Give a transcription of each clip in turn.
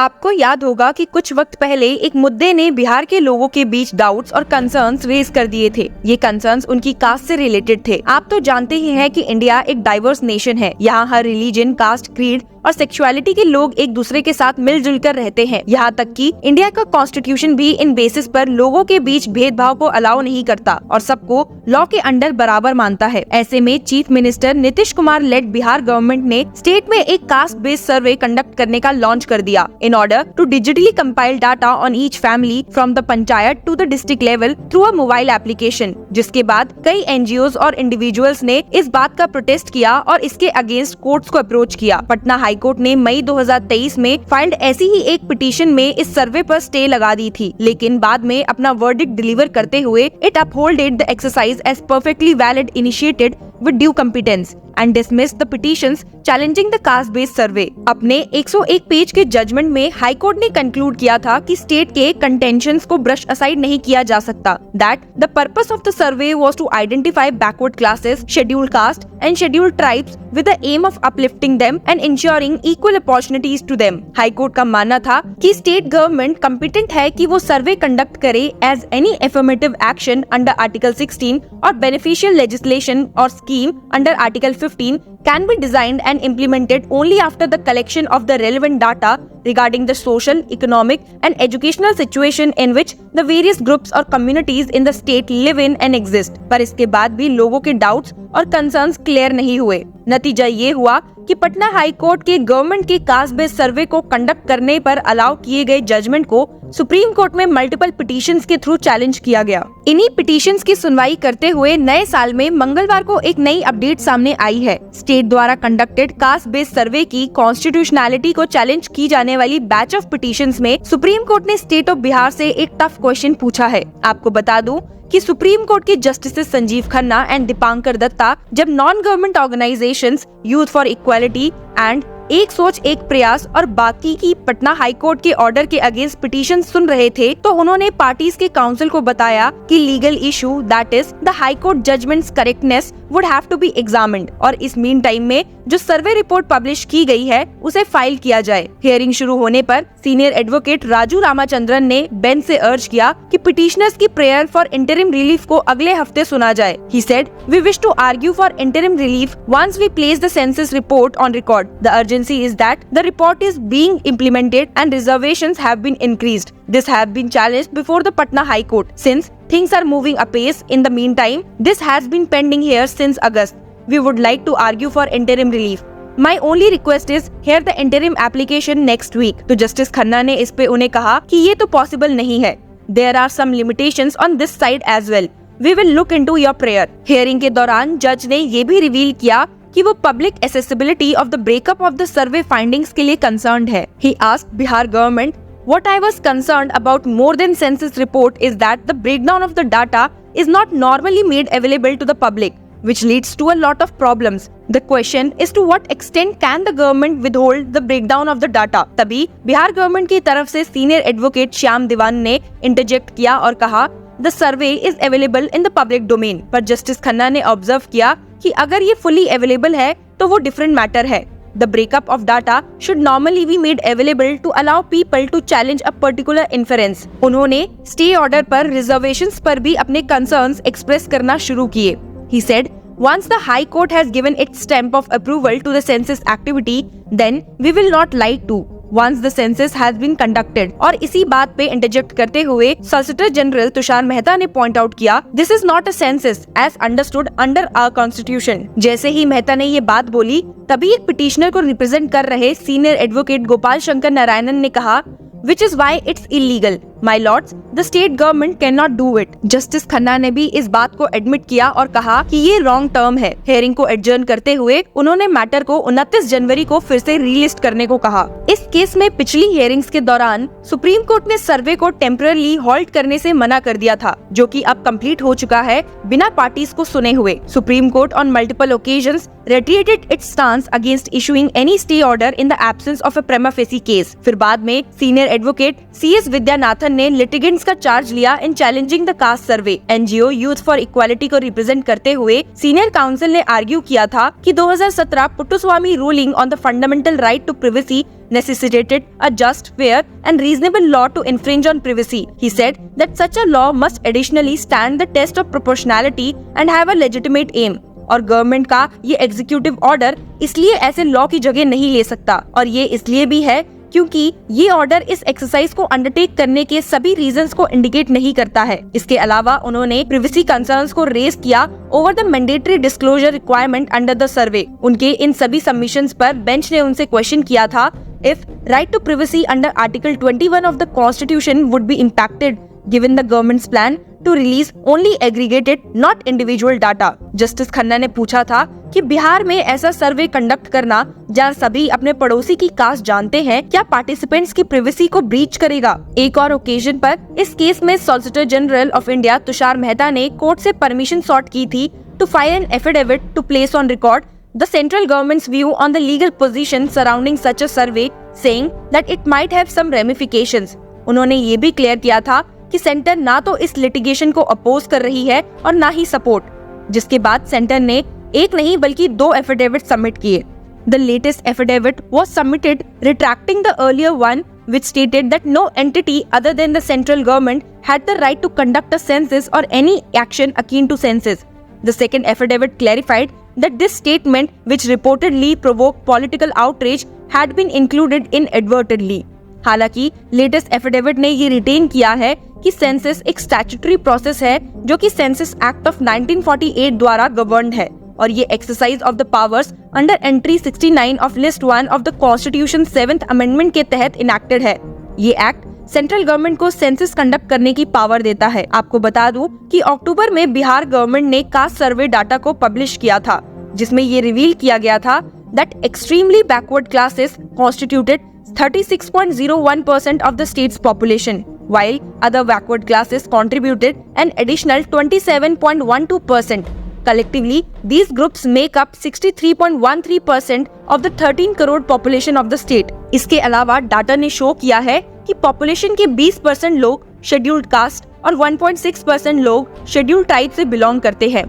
आपको याद होगा कि कुछ वक्त पहले एक मुद्दे ने बिहार के लोगों के बीच डाउट्स और कंसर्न्स रेज कर दिए थे। ये कंसर्न्स उनकी कास्ट से रिलेटेड थे। आप तो जानते ही हैं कि इंडिया एक डाइवर्स नेशन है। यहाँ हर रिलीजन, कास्ट, क्रीड और सेक्सुअलिटी के लोग एक दूसरे के साथ मिलजुल कर रहते हैं। यहाँ तक कि इंडिया का कॉन्स्टिट्यूशन भी इन बेसिस पर लोगों के बीच भेदभाव को अलाउ नहीं करता और सबको लॉ के अंडर बराबर मानता है। ऐसे में chief minister Nitish Kumar led Bihar government ने स्टेट में एक कास्ट बेस्ड सर्वे कंडक्ट करने का लॉन्च कर दिया in order to digitally compile data on each family from the panchayat to the district level through a mobile application। जिसके बाद कई NGOs और इंडिविजुअल्स ने इस बात का प्रोटेस्ट किया और इसके अगेंस्ट कोर्ट्स को अप्रोच किया। पटना हाई कोर्ट ने मई 2023 में फाइल्ड ऐसी ही एक पिटीशन में इस सर्वे पर स्टे लगा दी थी, लेकिन बाद में अपना वर्डिक्ट डिलीवर करते हुए it upholded the exercise as perfectly valid initiated with due competence and dismissed the petitions challenging the caste-based survey। अपने 101 पेज के जजमेंट में हाई कोर्ट ने कंक्लूड किया था कि स्टेट के कंटेंशंस को ब्रश असाइड नहीं किया जा सकता। That the purpose of the survey was to identify backward classes, scheduled caste and scheduled tribes with the aim of uplifting them and ensuring equal opportunities to them। High court का मानना था कि state government competent है कि वो survey conduct करे as any affirmative action under article 16 और beneficial legislation और scheme under Article 15 can be designed and implemented only after the collection of the relevant data regarding the social, economic and educational situation in which the various groups or communities in the state live in and exist। पर इसके बाद भी लोगों के doubts और concerns clear नहीं हुए। नतीजा ये हुआ कि पटना हाई कोर्ट के गवर्नमेंट के कास्ट बेस्ड सर्वे को कंडक्ट करने पर अलाउ किए गए जजमेंट को सुप्रीम कोर्ट में मल्टीपल पिटीशंस के थ्रू चैलेंज किया गया। इन्हीं पिटीशंस की सुनवाई करते हुए नए साल में मंगलवार को एक नई अपडेट सामने आई है। स्टेट द्वारा कंडक्टेड कास्ट बेस्ड सर्वे की कॉन्स्टिट्यूशनैलिटी को चैलेंज की जाने वाली बैच ऑफ पिटीशंस में सुप्रीम कोर्ट ने स्टेट ऑफ बिहार से एक टफ क्वेश्चन पूछा है। आपको बता दूं कि सुप्रीम कोर्ट के जस्टिस संजीव खन्ना एंड दीपांकर दत्ता जब non government organisations, youth for equality and एक सोच एक प्रयास और बाकी की पटना हाई कोर्ट के ऑर्डर के अगेंस्ट पिटीशन सुन रहे थे, तो उन्होंने पार्टीज के काउंसिल को बताया कि legal issue that is the high court judgments correctness would have to be examined और इस मीन टाइम में जो सर्वे रिपोर्ट पब्लिश की गई है उसे फाइल किया जाए। हियरिंग शुरू होने पर सीनियर एडवोकेट राजू रामाचंद्रन ने बेंच से अर्ज किया कि पिटिशनर्स की प्रेयर फॉर इंटरिम रिलीफ को अगले हफ्ते सुना जाए। He said, "We wish to argue for interim relief once we place the census report on record. The urgency is that the report is being implemented and reservations have been increased. This have been challenged before the Patna High Court. Since things are moving apace in the meantime, this has been pending here since August. We would like to argue for interim relief. My only request is hear the interim application next week." तो justice Khanna ने इस पे उन्हें कहा कि ये तो possible नहीं है। There are some limitations on this side as well. We will look into your prayer। Hearing के दौरान जज ने ये भी रिवील किया कि वो public accessibility of the breakup of the survey findings के लिए कंसर्न्ड है। He asked Bihar government, "What I was concerned about more than census report is that the breakdown of the data is not normally made available to the public, which leads to a lot of problems. The question is to what extent can the government withhold the breakdown of the data?" तभी Bihar government की तरफ से senior advocate Shyam दीवान ने interject किया और कहा, "The survey is available in the public domain." पर justice Khanna ने ऑब्जर्व किया कि अगर ये फुली अवेलेबल है तो वो डिफरेंट मैटर है। The breakup of data should normally be made available to allow people to challenge a particular inference। उन्होंने स्टे ऑर्डर पर रिजर्वेशंस पर भी अपने कंसर्न्स एक्सप्रेस करना शुरू किए। He said, "Once the High Court has given its stamp of approval to the census activity, then we will not lie to once the census has been conducted." और इसी बात पे इंटरजेक्ट करते हुए solicitor general Tushar Mehta ने point out किया, "This is not a census as understood under our constitution." जैसे ही मेहता ने ये बात बोली, तभी एक पिटिशनर को रिप्रेजेंट कर रहे सीनियर एडवोकेट गोपाल शंकर नारायणन ने कहा, "Which is why it's illegal. My lords, the state government cannot do it." Justice Khanna ने भी इस बात को एडमिट किया और कहा कि ये रॉन्ग टर्म है। हियरिंग को एडजर्न करते हुए उन्होंने मैटर को 29 जनवरी को फिर से रीलिस्ट करने को कहा। इस केस में पिछली हियरिंग्स के दौरान सुप्रीम कोर्ट ने सर्वे को टेम्पररी हॉल्ट करने से मना कर दिया था, जो कि अब कंप्लीट हो चुका है बिना पार्टीज को सुने हुए। Supreme court on multiple occasions reiterated its stance against issuing any stay order in the absence of a prima facie case। फिर बाद में सीनियर एडवोकेट CS विद्यानाथन ने लिटिगेंट्स का चार्ज लिया in challenging the caste survey. NGO Youth for Equality को represent करते हुए senior council ने आर्ग्यू किया था कि 2017 Puttaswamy ruling on the fundamental right to privacy necessitated a just, fair and reasonable law to infringe on privacy. He said that such a law must additionally stand the test of proportionality and have a legitimate aim. और government का ये executive order इसलिए ऐसे law की जगह नहीं ले सकता, और ये इसलिए भी है क्योंकि ये ऑर्डर इस एक्सरसाइज को अंडरटेक करने के सभी रीजंस को इंडिकेट नहीं करता है। इसके अलावा उन्होंने प्रिवेसी कंसर्न्स को रेज किया over the mandatory disclosure requirement under the survey. उनके इन सभी सबमिशंस पर बेंच ने उनसे क्वेश्चन किया था if right to privacy under Article 21 of the Constitution would be impacted given the government's plan to release only aggregated, not individual data. Justice Khanna ने पूछा था कि बिहार में ऐसा सर्वे कंडक्ट करना जहाँ सभी अपने पड़ोसी की कास्ट जानते हैं, क्या पार्टिसिपेंट्स की प्रिवेसी को ब्रीच करेगा? एक और ओकेजन पर इस केस में solicitor general of India Tushar Mehta ने कोर्ट से परमिशन सॉट की थी to file an affidavit to place on record the central government's view on the legal position surrounding such a survey, saying that it might have some ramifications. उन्होंने ये भी clear किया था कि centre ना तो इस लिटिगेशन को अपोज कर रही है और ना ही सपोर्ट, जिसके बाद सेंटर ने एक नहीं बल्कि 2 एफिडेविट सबमिट किए। The latest affidavit was submitted retracting the earlier one, which stated that no entity other than the central government had the right to conduct a census or any action akin to census. The second affidavit clarified that this statement, which reportedly provoked political outrage, had been included inadvertently. हालांकि latest affidavit ने ये retain किया है कि census एक statutory process है जो कि सेंसस एक्ट ऑफ 1948 द्वारा गवर्न्ड है, और ये exercise of the powers under entry 69 of list 1 of the constitution 7th amendment के तहत इनैक्टेड है। ये एक्ट सेंट्रल गवर्नमेंट को सेंसस कंडक्ट करने की पावर देता है। आपको बता दूं कि अक्टूबर में बिहार गवर्नमेंट ने कास्ट सर्वे डाटा को पब्लिश किया था, जिसमें ये रिवील किया गया था that extremely backward classes constituted 36.01% of the state's population, while other backward classes contributed an additional 27.12%. Collectively, these groups make up 63.13% of the 13 crore population of the state. इसके अलावा डाटा ने शो किया है कि पॉपुलेशन के 20% लोग शेड्यूल्ड कास्ट और 1.6% लोग शेड्यूल्ड ट्राइब से बिलोंग करते हैं।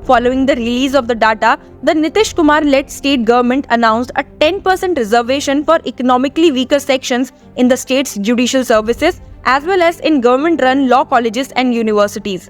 Following the release of the data, the Nitish Kumar-led state government announced a 10% reservation for economically weaker sections in the state's judicial services as well as in government-run law colleges and universities.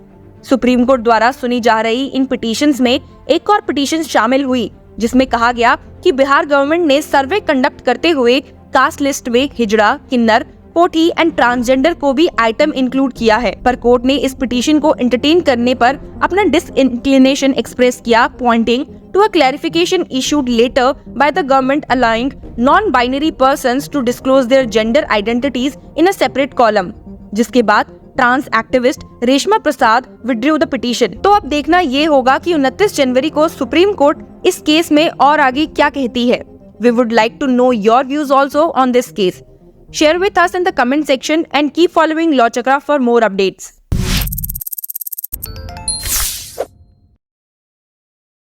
Supreme court द्वारा सुनी जा रही इन petitions में एक और petition शामिल हुई, जिसमें कहा गया कि बिहार गवर्नमेंट ने सर्वे कंडक्ट करते हुए कास्ट लिस्ट में हिजड़ा, किन्नर, कोठी एंड ट्रांसजेंडर को भी आइटम इंक्लूड किया है, पर कोर्ट ने इस पिटीशन को एंटरटेन करने पर अपना डिसइंक्लिनेशन एक्सप्रेस किया, pointing to a clarification issued letter by the government allowing non-binary persons to disclose their gender identities in a separate column, जिसके बाद trans activist Reshma Prasad withdrew the petition. तो अब देखना ये होगा कि 29 जनवरी को सुप्रीम कोर्ट इस केस में और आगे क्या कहती है। We would like to know your views also on this case. Share with us in the comment section and keep following Law Chakra for more updates.